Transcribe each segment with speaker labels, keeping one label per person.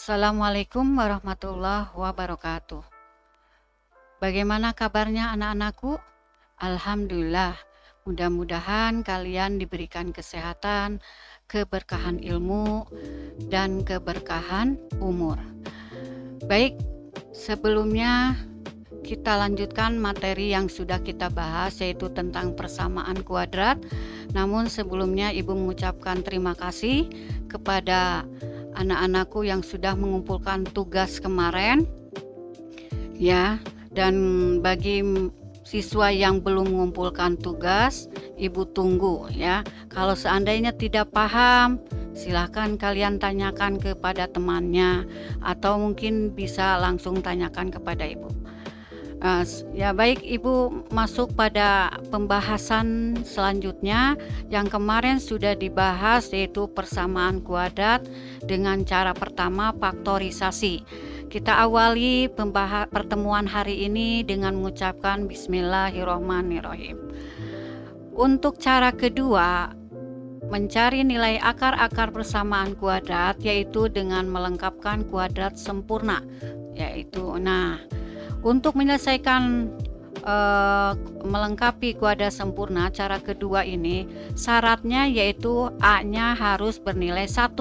Speaker 1: Assalamualaikum warahmatullahi wabarakatuh. Bagaimana kabarnya anak-anakku? Alhamdulillah, mudah-mudahan kalian diberikan kesehatan, keberkahan ilmu, dan keberkahan umur. Baik, sebelumnya kita lanjutkan materi yang sudah kita bahas, yaitu tentang persamaan kuadrat. Namun sebelumnya Ibu mengucapkan terima kasih kepada anak-anakku yang sudah mengumpulkan tugas kemarin ya, dan bagi siswa yang belum mengumpulkan tugas, Ibu tunggu ya. Kalau seandainya tidak paham, silahkan kalian tanyakan kepada temannya atau mungkin bisa langsung tanyakan kepada Ibu. Ya baik, Ibu masuk pada pembahasan selanjutnya yang kemarin sudah dibahas, yaitu persamaan kuadrat dengan cara pertama, faktorisasi. Kita awali pertemuan hari ini dengan mengucapkan Bismillahirrohmanirrohim. Untuk cara kedua, mencari nilai akar-akar persamaan kuadrat, yaitu dengan melengkapkan kuadrat sempurna, yaitu untuk menyelesaikan melengkapi kuadrat sempurna, cara kedua ini syaratnya yaitu A-nya harus bernilai 1.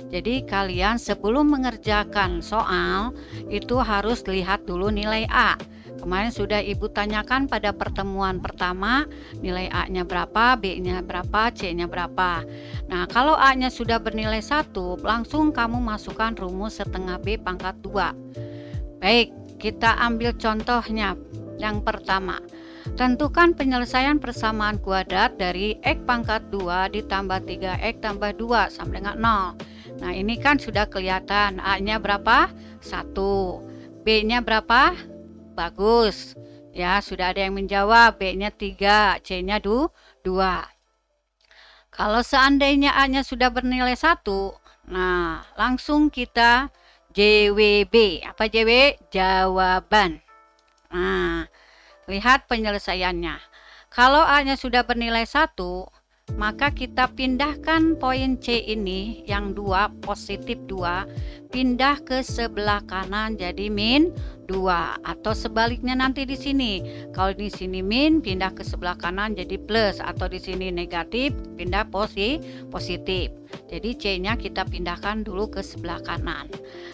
Speaker 1: Jadi kalian sebelum mengerjakan soal itu harus lihat dulu nilai A. Kemarin sudah Ibu tanyakan pada pertemuan pertama, nilai A-nya berapa, B-nya berapa, C-nya berapa. Nah, kalau A-nya sudah bernilai 1, langsung kamu masukkan rumus setengah B pangkat 2. Baik, kita ambil contohnya. Yang pertama, tentukan penyelesaian persamaan kuadrat dari X pangkat 2 ditambah 3X tambah 2 sama dengan 0. Nah, ini kan sudah kelihatan. A-nya berapa? 1. B-nya berapa? Bagus. Ya, sudah ada yang menjawab. B-nya 3, C-nya 2. Kalau seandainya A-nya sudah bernilai 1, nah, langsung kita JWB. Apa JW? Jawaban. Nah, lihat penyelesaiannya. Kalau A-nya sudah bernilai 1, maka kita pindahkan poin C ini yang 2, positif 2, pindah ke sebelah kanan jadi min 2, atau sebaliknya nanti di sini. Kalau di sini min, pindah ke sebelah kanan jadi plus, atau di sini negatif, pindah positif. Jadi C-nya kita pindahkan dulu ke sebelah kanan.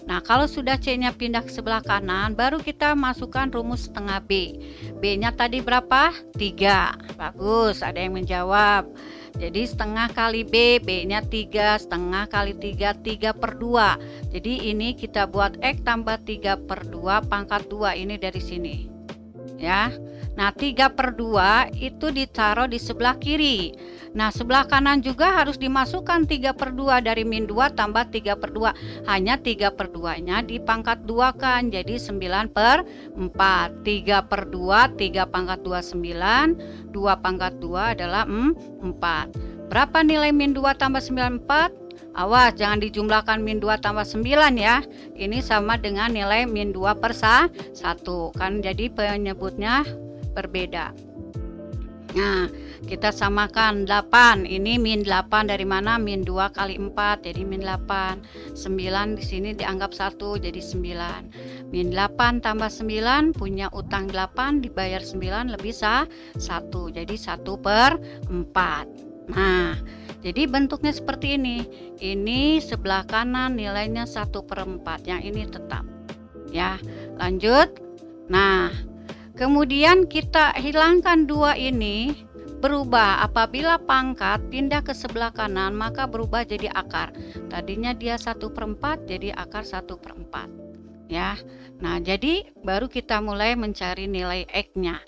Speaker 1: Nah, kalau sudah C-nya pindah ke sebelah kanan, baru kita masukkan rumus setengah B. B-nya tadi berapa? 3. Bagus, ada yang menjawab. Jadi setengah kali B, B-nya 3, setengah kali 3, 3/2. Jadi ini kita buat X tambah 3/2 pangkat 2, ini dari sini. Ya. Nah, 3/2 itu ditaruh di sebelah kiri. Nah, sebelah kanan juga harus dimasukkan 3/2 dari min 2 tambah 3/2. Hanya 3/2-nya dipangkat 2 kan, jadi 9/4. 3/2, 3 pangkat 2 9, 2 pangkat 2 adalah 4. Berapa nilai min 2 tambah 94? Awas, jangan dijumlahkan min 2 tambah 9 ya. Ini sama dengan nilai min 2/1. Kan jadi penyebutnya berbeda. Nah, kita samakan 8. Ini min 8 dari mana? Min 2 kali 4 jadi min 8. 9 di sini dianggap 1 jadi 9. Min 8 tambah 9 punya utang 8 dibayar 9 lebih 1. Jadi 1/4. Nah, jadi bentuknya seperti ini. Ini sebelah kanan nilainya 1/4. Yang ini tetap. Ya, lanjut. Nah, kemudian kita hilangkan 2 ini, berubah apabila pangkat pindah ke sebelah kanan maka berubah jadi akar. Tadinya dia 1/4 jadi akar 1/4. Ya. Nah, jadi baru kita mulai mencari nilai X-nya.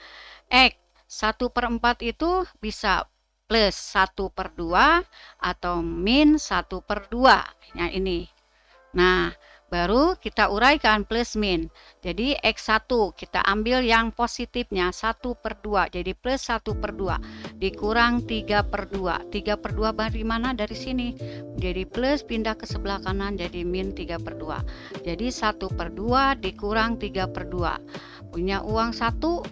Speaker 1: X 1/4 itu bisa plus 1/2 atau min 1/2. Nah, ini. Nah, baru kita uraikan plus min. Jadi X1 kita ambil yang positifnya 1/2. Jadi plus 1/2 dikurang 3/2. 3/2 dari mana? Dari sini. Jadi plus pindah ke sebelah kanan jadi min 3/2. Jadi 1/2 dikurang 3/2. Punya uang 1,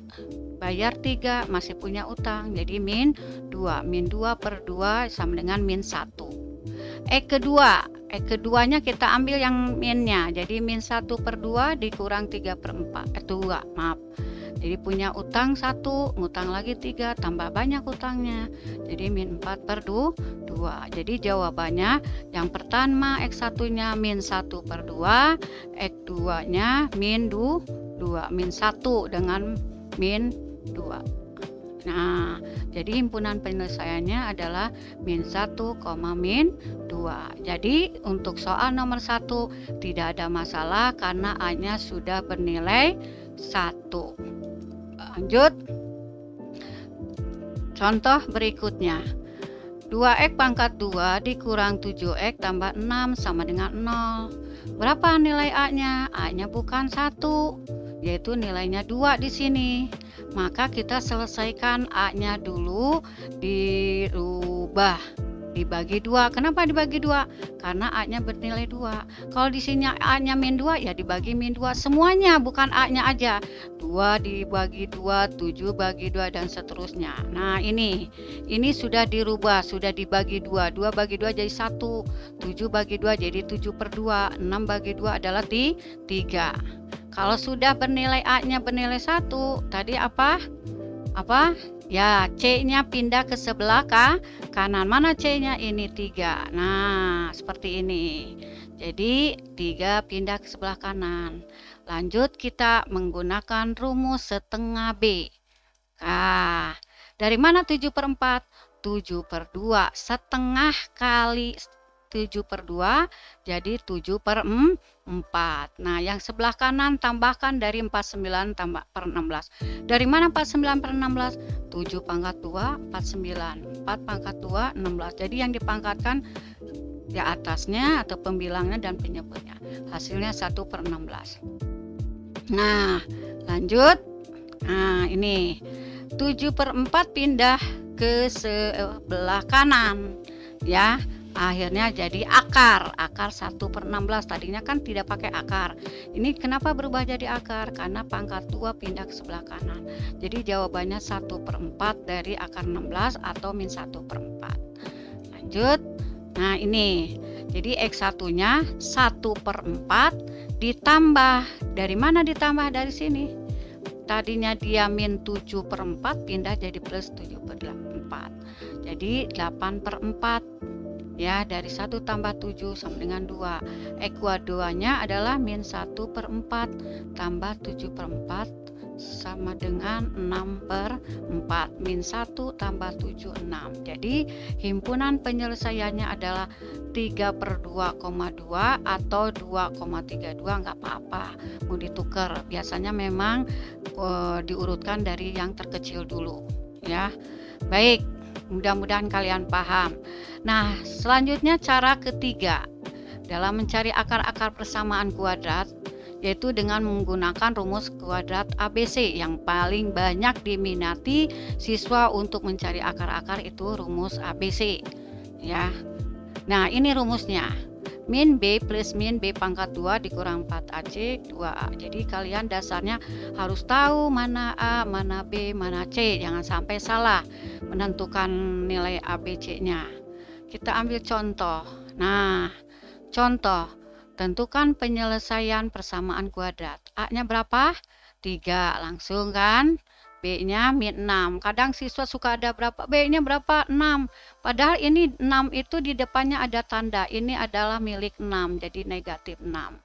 Speaker 1: bayar 3, masih punya utang. Jadi min 2. Min 2/2 sama dengan min 1. Kedua, keduanya kita ambil yang minnya. Jadi min 1/2 dikurang 3/4. 2, maaf. Jadi punya utang 1, ngutang lagi 3, tambah banyak utangnya. Jadi min 4/2. Jadi jawabannya yang pertama X1-nya min 1/2, X2-nya min 2, min 1 dengan min 2. Nah, jadi himpunan penyelesaiannya adalah min 1, min 2. Jadi untuk soal nomor 1 tidak ada masalah karena A-nya sudah bernilai 1. Lanjut. Contoh berikutnya. 2x pangkat 2 dikurang 7x tambah 6 sama dengan 0. Berapa nilai A-nya? A-nya bukan 1, yaitu nilainya 2 di sini. Maka kita selesaikan A-nya dulu, dirubah dibagi 2. Kenapa dibagi 2? Karena A-nya bernilai 2. Kalau di sini A-nya min 2 ya dibagi min 2 semuanya, bukan A-nya aja. 2 dibagi 2, 7 bagi 2 dan seterusnya. Nah, ini sudah dirubah, sudah dibagi 2. 2 bagi 2 jadi 1. 7 bagi 2 jadi 7/2. 6 bagi 2 adalah 3. Kalau sudah bernilai A-nya bernilai 1, tadi apa? Ya, C-nya pindah ke sebelah kanan. Mana C-nya? Ini 3. Nah, seperti ini. Jadi 3 pindah ke sebelah kanan. Lanjut kita menggunakan rumus setengah B. Nah, dari mana 7/4? 7/2. Setengah kali 7/2 jadi 7/4. Nah, yang sebelah kanan tambahkan dari 49 tambah per 16. Dari mana 49 per 16? 7 pangkat 2, 49. 4 pangkat 2, 16. Jadi yang dipangkatkan di atasnya atau pembilangnya dan penyebutnya. Hasilnya 1/16. Nah, lanjut. Nah, ini 7/4 pindah ke sebelah kanan. Ya. Akhirnya jadi akar 1/16. Tadinya kan tidak pakai akar. Ini kenapa berubah jadi akar? Karena pangkat 2 pindah ke sebelah kanan. Jadi jawabannya 1/4 dari akar 16 atau min 1/4. Lanjut. Nah, ini. Jadi X1-nya 1/4 ditambah. Dari mana ditambah? Dari sini. Tadinya dia min 7/4 pindah jadi plus 7/4. Jadi 8/4. Ya, dari 1 tambah 7 sama dengan 2. Ekuadoanya adalah min 1/4 tambah 7/4 sama dengan 6/4. Min 1 tambah 7, 6. Jadi himpunan penyelesaiannya adalah 3/2,2 atau 2,32. Nggak apa-apa, mau ditukar. Biasanya memang diurutkan dari yang terkecil dulu. Ya, baik. Mudah-mudahan kalian paham. Nah, selanjutnya cara ketiga dalam mencari akar-akar persamaan kuadrat, yaitu dengan menggunakan rumus kuadrat ABC. Yang paling banyak diminati siswa untuk mencari akar-akar itu rumus ABC. Ya. Nah, ini rumusnya. Min B plus min B pangkat 2 dikurang 4AC 2A. Jadi kalian dasarnya harus tahu mana A, mana B, mana C. Jangan sampai salah menentukan nilai A, B, C-nya. Kita ambil contoh. Nah, contoh. Tentukan penyelesaian persamaan kuadrat. A-nya berapa? 3. Langsung kan? B-nya min 6. Kadang siswa suka ada berapa? B-nya berapa? 6. Padahal ini 6 itu di depannya ada tanda. Ini adalah milik 6. Jadi negatif 6.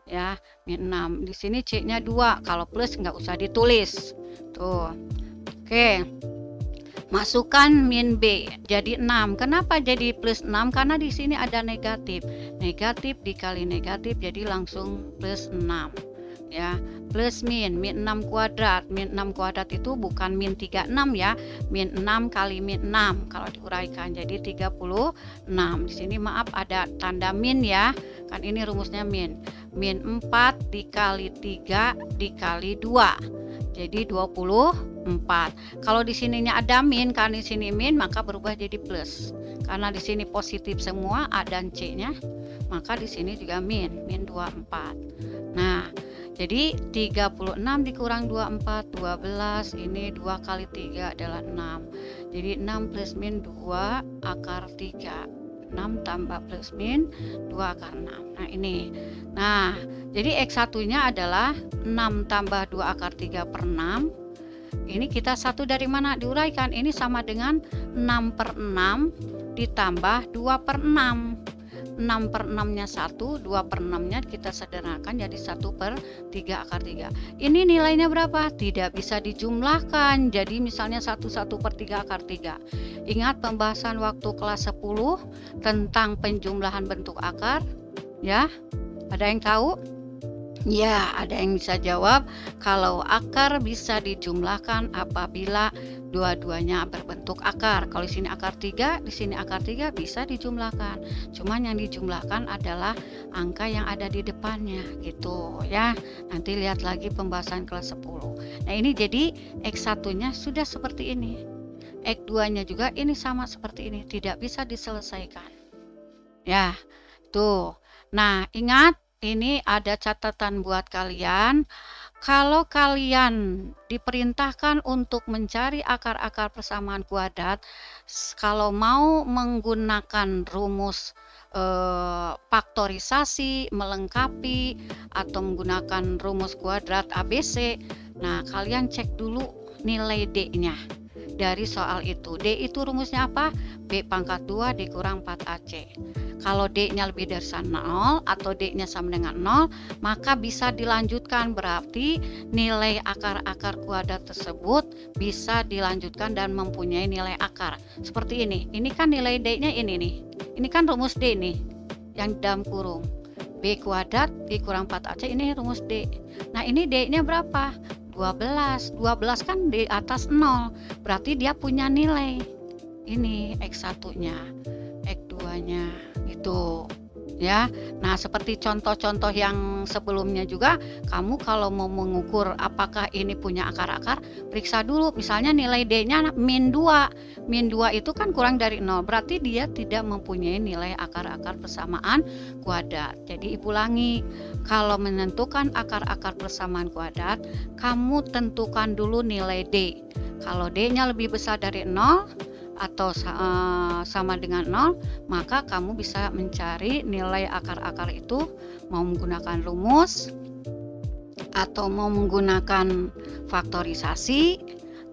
Speaker 1: Ya, min 6. Di sini C-nya 2. Kalau plus nggak usah ditulis. Tuh. Oke. Masukkan min B jadi 6. Kenapa jadi plus 6? Karena di sini ada negatif. Negatif dikali negatif jadi langsung plus 6. Ya, plus min 6 kuadrat. Min 6 kuadrat itu bukan min 36 ya. Min 6 kali min 6 kalau diuraikan jadi 36. Di sini maaf ada tanda min ya. Kan ini rumusnya min. Min 4 dikali 3 dikali 2. Jadi 24. Kalau di sininya ada min, kan di sini min maka berubah jadi plus. Karena di sini positif semua A dan C-nya, maka di sini juga min 24. Nah, jadi 36 dikurang 24, 12, ini 2 kali 3 adalah 6. Jadi 6 plus min 2 akar 3. 6 tambah plus min 2 akar 6. Nah ini. Nah jadi X1 nya adalah 6 tambah 2 akar 3 per 6. Ini kita satu dari mana diuraikan? Ini sama dengan 6 per 6 ditambah 2 per 6. 6 per 6 nya 1, 2 per 6 nya kita sederhanakan jadi 1 per 3 akar 3. Ini nilainya berapa? Tidak bisa dijumlahkan, jadi misalnya 1 per 3 akar 3. Ingat pembahasan waktu kelas 10 tentang penjumlahan bentuk akar ya? Ada yang tahu? Ya, ada yang bisa jawab kalau akar bisa dijumlahkan apabila dua-duanya berbentuk akar. Kalau di sini akar 3, di sini akar 3 bisa dijumlahkan. Cuman yang dijumlahkan adalah angka yang ada di depannya gitu ya. Nanti lihat lagi pembahasan kelas 10. Nah, ini jadi X1-nya sudah seperti ini. X2-nya juga ini sama seperti ini, tidak bisa diselesaikan. Ya, tuh. Nah, ingat ini ada catatan buat kalian. Kalau kalian diperintahkan untuk mencari akar-akar persamaan kuadrat, kalau mau menggunakan rumus faktorisasi, melengkapi, atau menggunakan rumus kuadrat ABC, nah kalian cek dulu nilai D-nya dari soal itu. D itu rumusnya apa? B pangkat 2 dikurang 4AC. Kalau D-nya lebih dari 0 atau D-nya sama dengan 0, maka bisa dilanjutkan. Berarti nilai akar-akar kuadrat tersebut bisa dilanjutkan dan mempunyai nilai akar. Seperti ini. Ini kan nilai D-nya ini nih. Ini kan rumus D nih, yang dalam kurung. B kuadrat dikurang 4AC, ini rumus D. Nah, ini D-nya berapa? 12. 12 kan di atas 0. Berarti dia punya nilai. Ini X1-nya, X2-nya itu ya. Nah, seperti contoh-contoh yang sebelumnya juga, kamu kalau mau mengukur apakah ini punya akar-akar, periksa dulu. Misalnya nilai D-nya min 2. Min 2 itu kan kurang dari 0. Berarti dia tidak mempunyai nilai akar-akar persamaan kuadrat. Jadi ulangi, kalau menentukan akar-akar persamaan kuadrat, kamu tentukan dulu nilai D. Kalau D-nya lebih besar dari 0 atau sama dengan 0, maka kamu bisa mencari nilai akar-akar itu mau menggunakan rumus atau mau menggunakan faktorisasi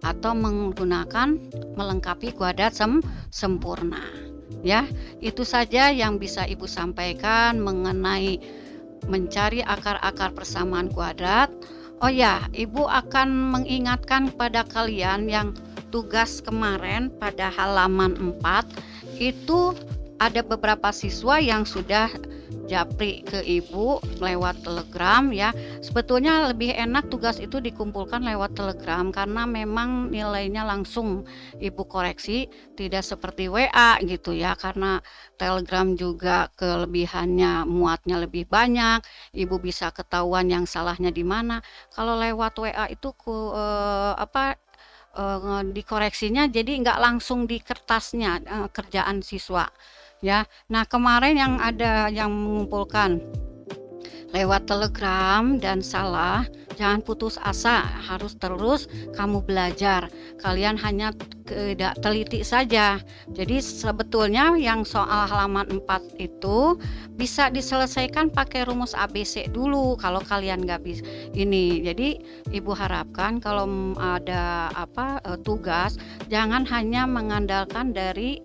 Speaker 1: atau menggunakan melengkapi kuadrat sempurna ya. Itu saja yang bisa Ibu sampaikan mengenai mencari akar-akar persamaan kuadrat. Oh ya, Ibu akan mengingatkan kepada kalian yang tugas kemarin pada halaman 4 itu ada beberapa siswa yang sudah japri ke Ibu lewat telegram ya. Sebetulnya lebih enak tugas itu dikumpulkan lewat telegram karena memang nilainya langsung Ibu koreksi, tidak seperti WA gitu ya, karena telegram juga kelebihannya muatnya lebih banyak, Ibu bisa ketahuan yang salahnya di mana. Kalau lewat WA itu dikoreksinya jadi nggak langsung di kertasnya kerjaan siswa ya. Nah, kemarin yang ada yang mengumpulkan lewat telegram dan salah, jangan putus asa, harus terus kamu belajar. Kalian hanya tidak teliti saja. Jadi sebetulnya yang soal halaman 4 itu bisa diselesaikan pakai rumus ABC dulu kalau kalian nggak bisa ini. Jadi Ibu harapkan kalau ada tugas, jangan hanya mengandalkan dari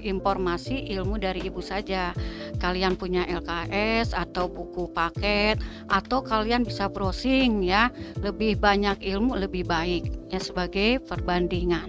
Speaker 1: informasi ilmu dari Ibu saja. Kalian punya LKS atau buku paket, atau kalian bisa browsing ya, lebih banyak ilmu lebih baik ya, sebagai perbandingan.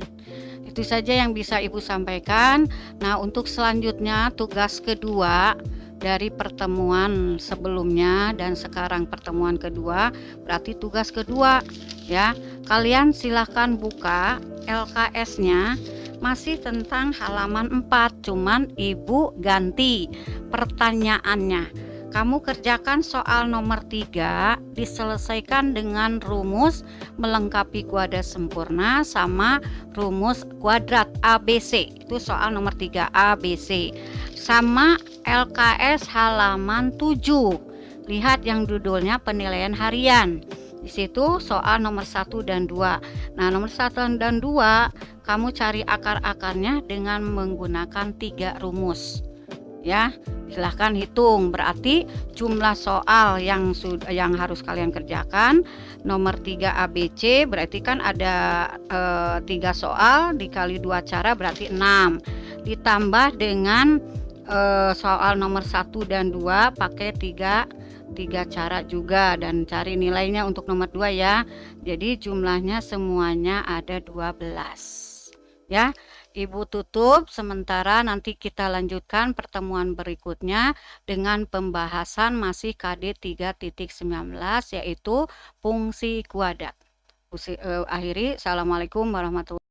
Speaker 1: Itu saja yang bisa Ibu sampaikan. Nah, untuk selanjutnya tugas kedua dari pertemuan sebelumnya dan sekarang pertemuan kedua, berarti tugas kedua ya. Kalian silahkan buka LKS-nya, masih tentang halaman 4, cuman Ibu ganti pertanyaannya. Kamu kerjakan soal nomor 3, diselesaikan dengan rumus melengkapi kuadrat sempurna sama rumus kuadrat ABC. Itu soal nomor 3 ABC. Sama LKS halaman 7. Lihat yang judulnya penilaian harian. Di situ soal nomor 1 dan 2. Nah, nomor 1 dan 2 kamu cari akar-akarnya dengan menggunakan 3 rumus. ya. Silahkan hitung. Berarti jumlah soal yang harus kalian kerjakan nomor 3 ABC, berarti kan ada 3 soal dikali 2 cara berarti 6. Ditambah dengan soal nomor 1 dan 2 pakai 3 cara juga, dan cari nilainya untuk nomor 2 ya. Jadi jumlahnya semuanya ada 12 ya. Ibu tutup sementara, nanti kita lanjutkan pertemuan berikutnya dengan pembahasan masih KD 3.19 yaitu fungsi kuadrat. Akhiri, assalamualaikum warahmatullahi wabarakatuh.